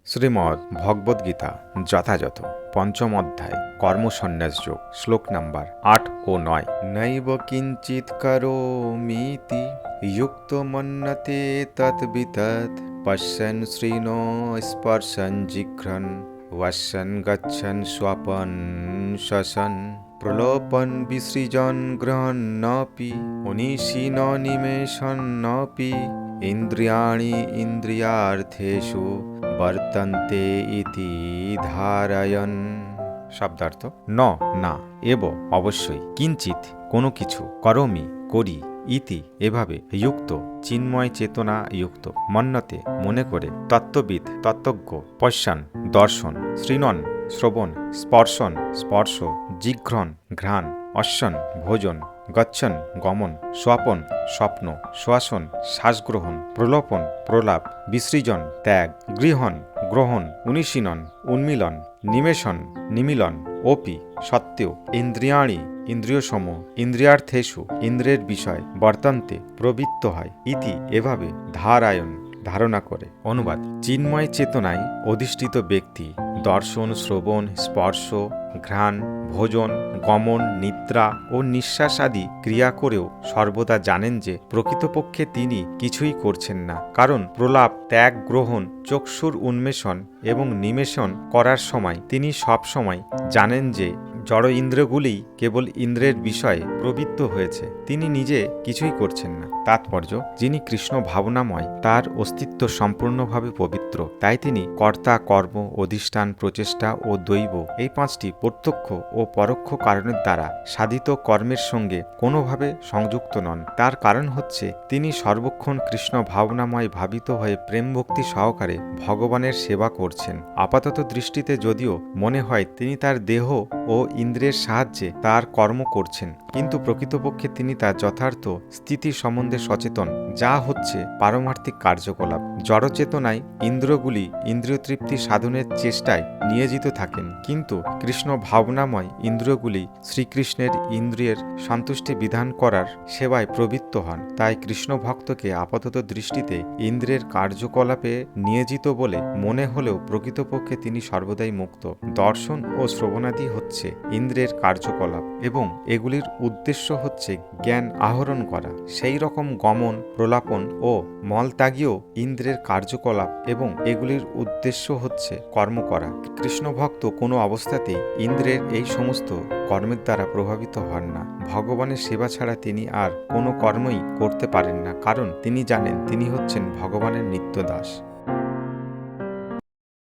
শ্রীমদ্ ভগবদ্গীতা যথাযথ পঞ্চম অধ্যায় কর্মসন্ন্যাস যোগ শ্লোক নাম্বার ৮ ও ৯। নৈব কিঞ্চিৎ করোমিতি যুক্তো মন্যতে তদ্বিতৎ পশ্যন শ্রীণো স্পর্শন জিঘ্রন वसन गच्छन स्वपन शसन प्रलोपन विसृजन गृहन्नपि उनिशीन निमेषन्नपि इंद्रियाणि इंद्रियार्थेषु वर्तन्ते इति ধারয়ন। শব্দার্থ ন না এব অবশ্যই, কিঞ্চিত কোনো কিছু, করমি করি, ইতি এভাবে, যুক্ত চিন্ময় চেতনা যুক্ত, মন্যতে মনে করে, তত্ত্ববিদ তত্ত্বজ্ঞ, পশ্যান দর্শন, শৃণন শ্রবণ, স্পর্শন স্পর্শ, জিঘ্রণ ঘ্রাণ, অশ্বন ভোজন, গচ্ছন গমন, স্বপন স্বপ্ন, শ্বাসন শ্বাসগ্রহণ, প্রলোপন প্রলাপ, বিসৃজন ত্যাগ, গৃহণ গ্রহণ, উনিশীনন উন্মিলন, নিমেষণ নিমিলন, অপি সত্ত্বেও, ইন্দ্রিয়াণি ইন্দ্রিয়সম, ইন্দ্রিয়ার্থেষু ইন্দ্রের বিষয়, বর্তন্তে প্রবৃত্ত হয়, ইতি এভাবে, ধারায়ণ ধারণা করে। অনুবাদ: চিন্ময় চেতনায় অধিষ্ঠিত ব্যক্তি দর্শন শ্রবণ স্পর্শ ঘ্রাণ ভোজন গমন নিদ্রা ও নিঃশ্বাস আদি ক্রিয়া করেও সর্বদা জানেন যে প্রকৃতপক্ষে তিনি কিছুই করছেন না, কারণ প্রলাপ ত্যাগ গ্রহণ চক্ষুর উন্মেষণ এবং নিমেষণ করার সময় তিনি সব সময় জানেন যে জড় ইন্দ্রিয়গুলিই কেবল ইন্দ্রের বিষয়ে প্রবৃত্ত হয়েছে, তিনি নিজে কিছুই করছেন না। তাৎপর্য: যিনি কৃষ্ণ ভাবনাময়, তার অস্তিত্ব সম্পূর্ণভাবে পবিত্র, তাই তিনি কর্তা কর্ম অধিষ্ঠান প্রচেষ্টা ও দৈব এই পাঁচটি প্রত্যক্ষ ও পরোক্ষ কারণের দ্বারা সাধিত কর্মের সঙ্গে কোনোভাবে সংযুক্ত নন। তার কারণ হচ্ছে তিনি সর্বক্ষণ কৃষ্ণ ভাবনাময় ভাবিত হয়ে প্রেম ভক্তি সহকারে ভগবানের সেবা করছেন। আপাতত দৃষ্টিতে যদিও মনে হয় তিনি তার দেহ ও ইন্দ্রের সাহায্যে তার কর্ম করছেন, কিন্তু প্রকৃতপক্ষে তিনি তার যথার্থ স্থিতি সম্বন্ধে সচেতন, যা হচ্ছে পারমার্থিক কার্যকলাপ। জড়চেতনায় ইন্দ্রিয়গুলি ইন্দ্রিয় তৃপ্তি সাধনের চেষ্টায় নিয়োজিত থাকেন, কিন্তু কৃষ্ণ ভাবনাময় ইন্দ্রিয়গুলি শ্রীকৃষ্ণের ইন্দ্রিয়ের সন্তুষ্টি বিধান করার সেবায় প্রবৃত্ত হন। তাই কৃষ্ণ ভক্তকে আপাতত দৃষ্টিতে ইন্দ্রিয়ের কার্যকলাপে নিয়োজিত বলে মনে হলেও প্রকৃতপক্ষে তিনি সর্বদাই মুক্ত। দর্শন ও শ্রবণাদি হচ্ছে ইন্দ্রের কার্যকলাপ এবং এগুলির উদ্দেশ্য হচ্ছে জ্ঞান আহরণ করা। সেই রকম গমন প্রলাপন ও মলত্যাগীও ইন্দ্রের কার্যকলাপ এবং এগুলির উদ্দেশ্য হচ্ছে কর্ম করা। কৃষ্ণ ভক্ত কোনো অবস্থাতেই ইন্দ্রের এই সমস্ত কর্মের দ্বারা প্রভাবিত হন না। ভগবানের সেবা ছাড়া তিনি আর কোনো কর্মই করতে পারেন না, কারণ তিনি জানেন তিনি হচ্ছেন ভগবানের নিত্য দাস।